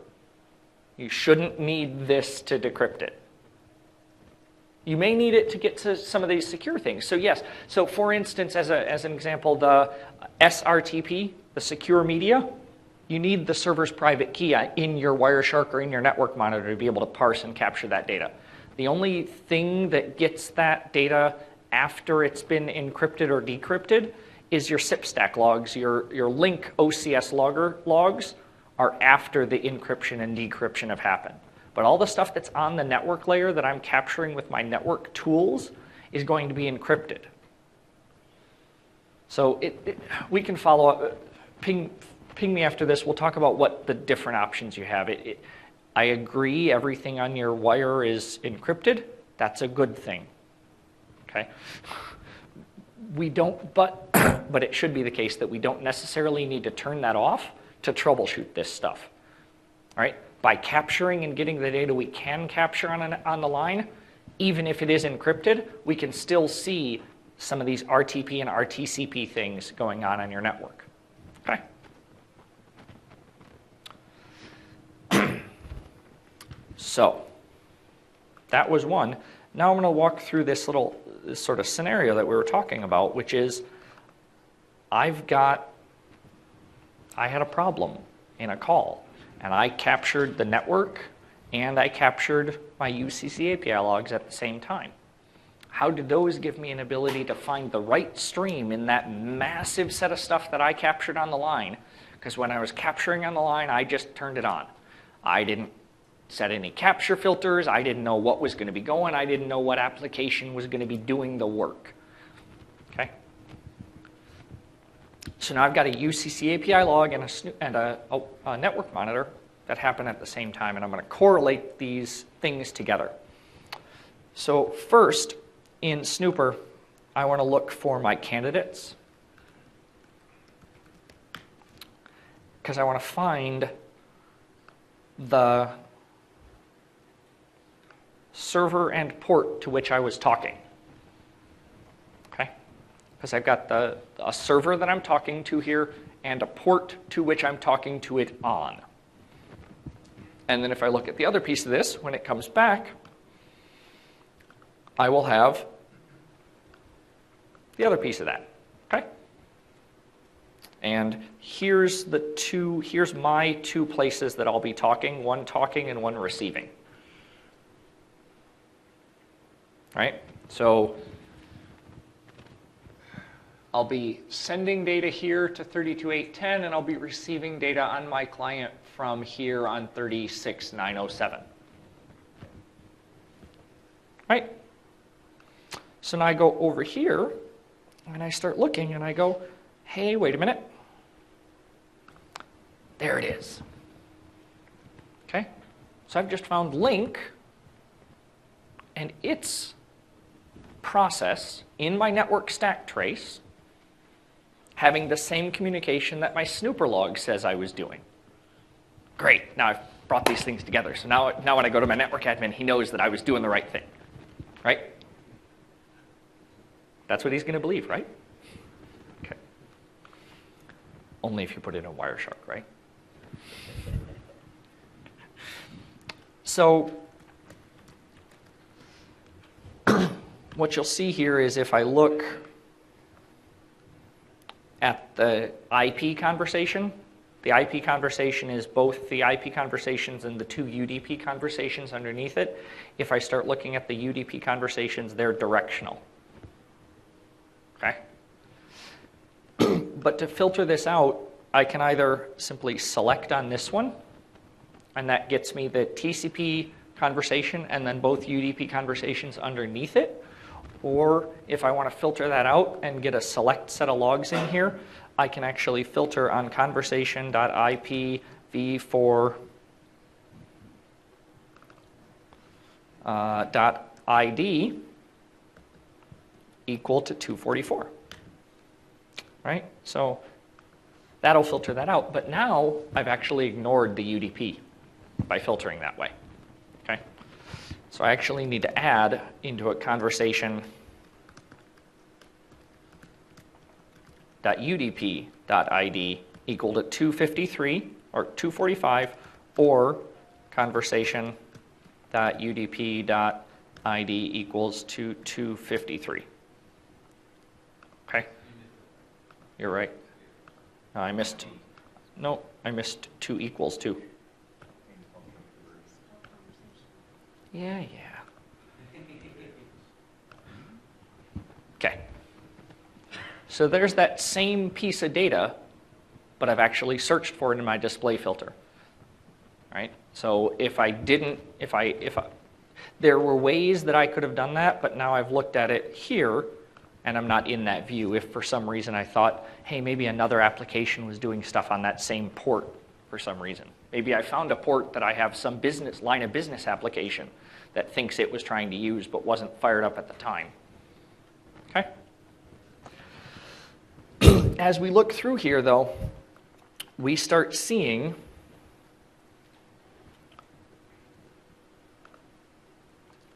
you shouldn't need this to decrypt it. You may need it to get to some of these secure things. So yes, so for instance, as an example, the SRTP, the secure media, you need the server's private key in your Wireshark or in your network monitor to be able to parse and capture that data. The only thing that gets that data after it's been encrypted or decrypted is your SIP stack logs. Your Lync OCS logger logs are after the encryption and decryption have happened. But all the stuff that's on the network layer that I'm capturing with my network tools is going to be encrypted. So we can follow up, ping me after this. We'll talk about what the different options you have. I agree everything on your wire is encrypted. That's a good thing. Okay? We don't, but it should be the case that we don't necessarily need to turn that off to troubleshoot this stuff. All right? By capturing and getting the data we can capture on the line, even if it is encrypted, we can still see some of these RTP and RTCP things going on your network. Okay? So that was one. Now I'm going to walk through this sort of scenario that we were talking about, which is I had a problem in a call, and I captured the network and I captured my UCC API logs at the same time. How did those give me an ability to find the right stream in that massive set of stuff that I captured on the line? Because when I was capturing on the line, I just turned it on. I didn't set any capture filters. I didn't know what was going to be going. I didn't know what application was going to be doing the work. Okay? So now I've got a UCC API log and a network monitor that happen at the same time, and I'm going to correlate these things together. So first, in Snooper, I want to look for my candidates because I want to find the server and port to which I was talking. Okay? Because I've got a server that I'm talking to here and a port to which I'm talking to it on. And then if I look at the other piece of this, when it comes back, I will have the other piece of that. Okay? And here's my two places that I'll be talking, one talking and one receiving. Right? So I'll be sending data here to 32.8.10, and I'll be receiving data on my client from here on 36.907. Right? So now I go over here, and I start looking, and I go, hey, wait a minute. There it is. Okay? So I've just found Lync, and its process in my network stack trace having the same communication that my snooper log says I was doing. Great, now I've brought these things together. So now when I go to my network admin, he knows that I was doing the right thing, right? That's what he's going to believe, right? Okay. Only if you put it in Wireshark, right? So what you'll see here is if I look at the IP conversation, the IP conversation is both the IP conversations and the two UDP conversations underneath it. If I start looking at the UDP conversations, they're directional. Okay? But to filter this out, I can either simply select on this one, and that gets me the TCP conversation and then both UDP conversations underneath it. Or if I want to filter that out and get a select set of logs in here, I can actually filter on conversation.ipv4 .id equal to 244. Right? So that'll filter that out. But now I've actually ignored the UDP by filtering that way. Okay? So I actually need to add into a conversation.udp.id equal to 253 or 245 or conversation.udp.id equals to 253. Okay? You're right. No, I missed 2 equals 2. Yeah. Okay. So there's that same piece of data, but I've actually searched for it in my display filter. Right? So there were ways that I could have done that, but now I've looked at it here, and I'm not in that view. If for some reason I thought, hey, maybe another application was doing stuff on that same port for some reason. Maybe I found a port that I have some line of business application that thinks it was trying to use but wasn't fired up at the time. Okay? As we look through here, though, we start seeing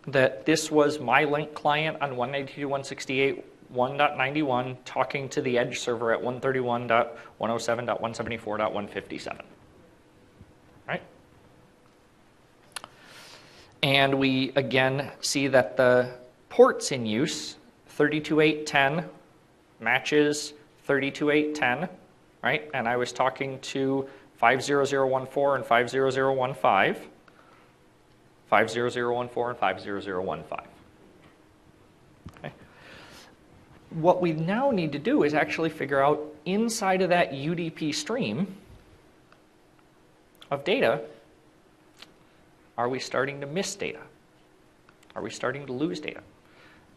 that this was my Lync client on 192.168.1.91 talking to the edge server at 131.107.174.157. Right? And we, again, see that the ports in use, 32.8.10 matches 32.8.10, right? And I was talking to 50014 and 50015, 50014 and 50015. Okay. What we now need to do is actually figure out inside of that UDP stream of data, are we starting to miss data? Are we starting to lose data?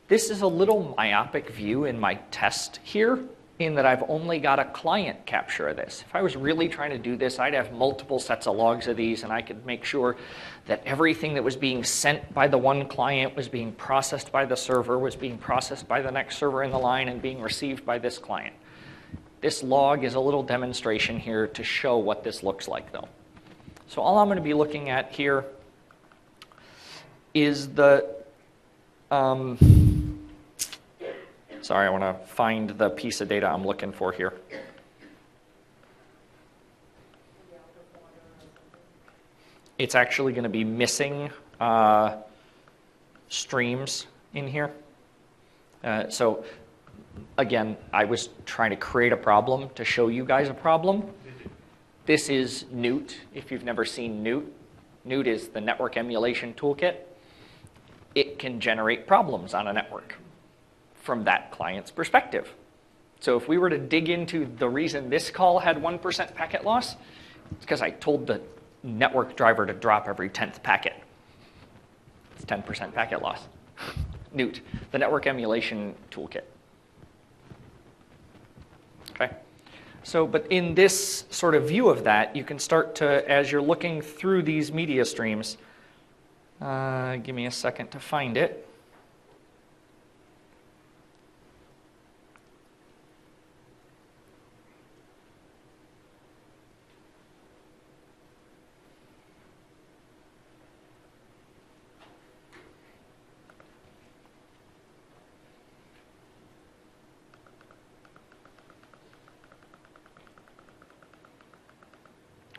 This is a little myopic view in my test here, in that I've only got a client capture of this. If I was really trying to do this, I'd have multiple sets of logs of these, and I could make sure that everything that was being sent by the one client was being processed by the server, was being processed by the next server in the line, and being received by this client. This log is a little demonstration here to show what this looks like, though. So all I'm going to be looking at here is the sorry, I want to find the piece of data I'm looking for here. It's actually going to be missing streams in here. So again, I was trying to create a problem to show you guys a problem. This is Newt. If you've never seen Newt, Newt is the network emulation toolkit. It can generate problems on a network from that client's perspective. So if we were to dig into the reason this call had 1% packet loss, it's because I told the network driver to drop every 10th packet. It's 10% packet loss. Newt, the network emulation toolkit. Okay. So, but in this sort of view of that, you can start to, as you're looking through these media streams, give me a second to find it.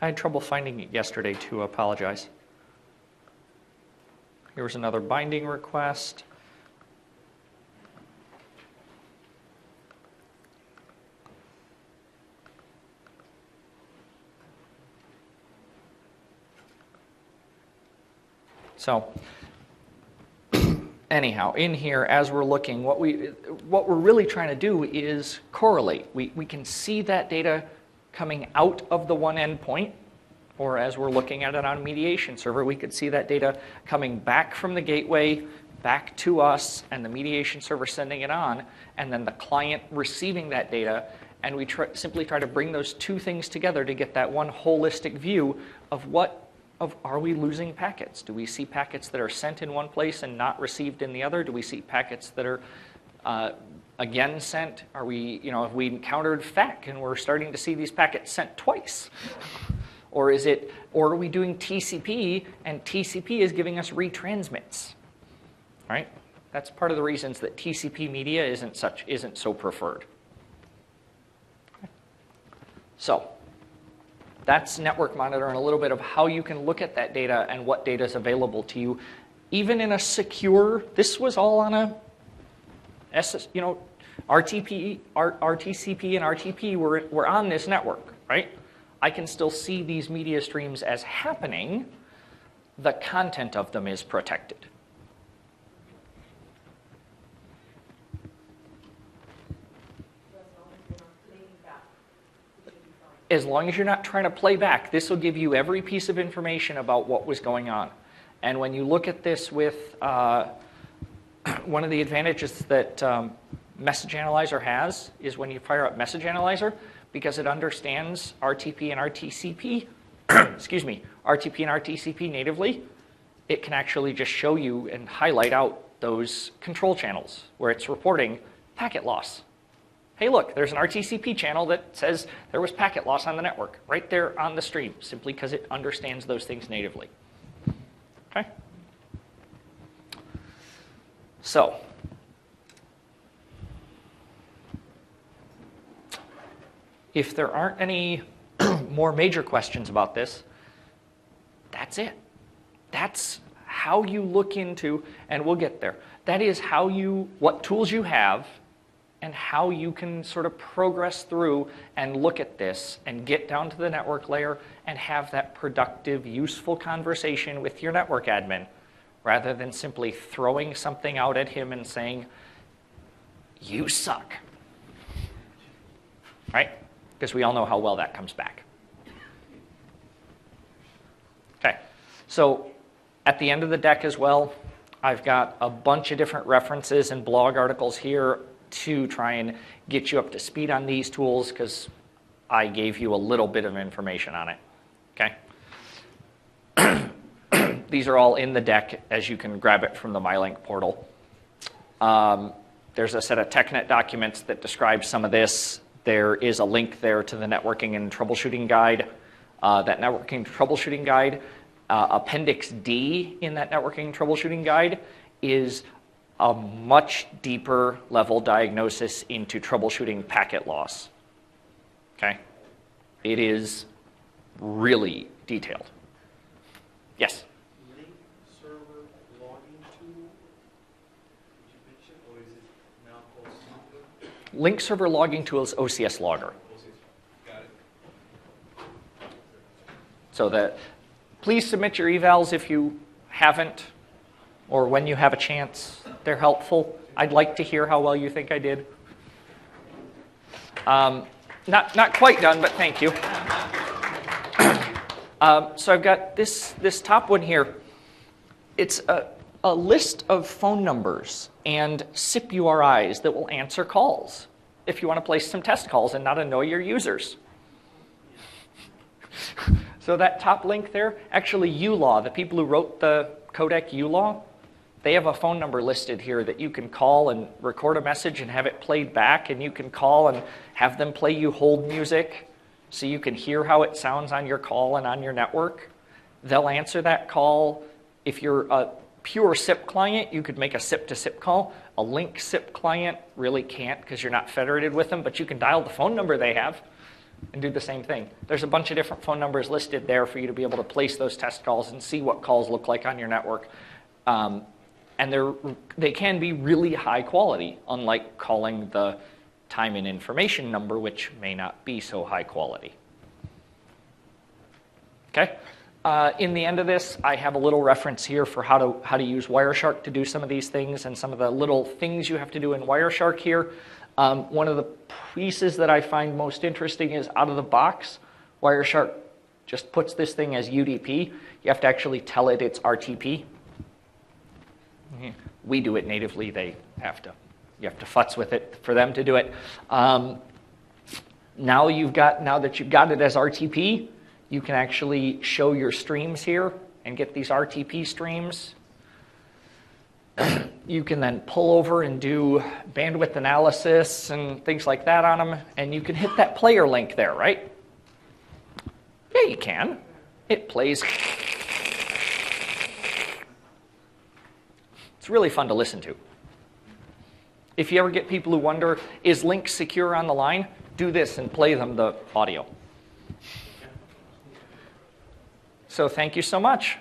I had trouble finding it yesterday too, I apologize. Here was another binding request. So anyhow, in here, as we're looking, what we're really trying to do is correlate. We can see that data coming out of the one endpoint, or as we're looking at it on a mediation server, we could see that data coming back from the gateway, back to us, and the mediation server sending it on, and then the client receiving that data, and we simply try to bring those two things together to get that one holistic view of are we losing packets? Do we see packets that are sent in one place and not received in the other? Do we see packets that are again sent? Are we, have we encountered FAC and we're starting to see these packets sent twice? Or are we doing TCP and TCP is giving us retransmits? Right? That's part of the reasons that TCP media isn't so preferred. So that's network monitor and a little bit of how you can look at that data and what data is available to you, even in a secure. This was all on a RTCP and RTP were on this network, right? I can still see these media streams as happening. The content of them is protected. As long as you're not trying to play back, this will give you every piece of information about what was going on. And when you look at this with one of the advantages that Message Analyzer has is when you fire up Message Analyzer, because it understands RTP and RTCP, excuse me, RTP and RTCP natively, it can actually just show you and highlight out those control channels where it's reporting packet loss. Hey, look, there's an RTCP channel that says there was packet loss on the network right there on the stream, simply because it understands those things natively. Okay? So, if there aren't any more major questions about this, that's it. That's how you look into, and we'll get there. That is what tools you have and how you can sort of progress through and look at this and get down to the network layer and have that productive, useful conversation with your network admin, rather than simply throwing something out at him and saying, you suck. Right? Because we all know how well that comes back. Okay, so at the end of the deck as well, I've got a bunch of different references and blog articles here to try and get you up to speed on these tools, because I gave you a little bit of information on it. Okay? These are all in the deck, as you can grab it from the MyLink portal. There's a set of TechNet documents that describe some of this. There is a link there to the networking and troubleshooting guide. That networking troubleshooting guide, Appendix D in that networking troubleshooting guide is a much deeper level diagnosis into troubleshooting packet loss. Okay? It is really detailed. Yes? Lync server login tool, did you mention, or is it now called Super? Lync server logging tool is OCS logger. Got it. So that, please submit your evals if you haven't, or when you have a chance. They're helpful. I'd like to hear how well you think I did. Not quite done, but thank you. So I've got this top one here. It's a list of phone numbers and SIP URIs that will answer calls if you want to place some test calls and not annoy your users. So that top link there, actually ULaw, the people who wrote the codec ULaw, they have a phone number listed here that you can call and record a message and have it played back, and you can call and have them play you hold music so you can hear how it sounds on your call and on your network. They'll answer that call. If you're a pure SIP client, you could make a SIP to SIP call. A Lync SIP client really can't because you're not federated with them, but you can dial the phone number they have and do the same thing. There's a bunch of different phone numbers listed there for you to be able to place those test calls and see what calls look like on your network. And they can be really high quality, unlike calling the time and information number, which may not be so high quality. Okay. In the end of this, I have a little reference here for how to use Wireshark to do some of these things and some of the little things you have to do in Wireshark here. One of the pieces that I find most interesting is out of the box, Wireshark just puts this thing as UDP. You have to actually tell it it's RTP. We do it natively. You have to futz with it for them to do it. Now that you've got it as RTP, you can actually show your streams here and get these RTP streams. You can then pull over and do bandwidth analysis and things like that on them, and you can hit that player link there, right? Yeah, you can. It plays. It's really fun to listen to. If you ever get people who wonder, is Lync secure on the line? Do this and play them the audio. So thank you so much.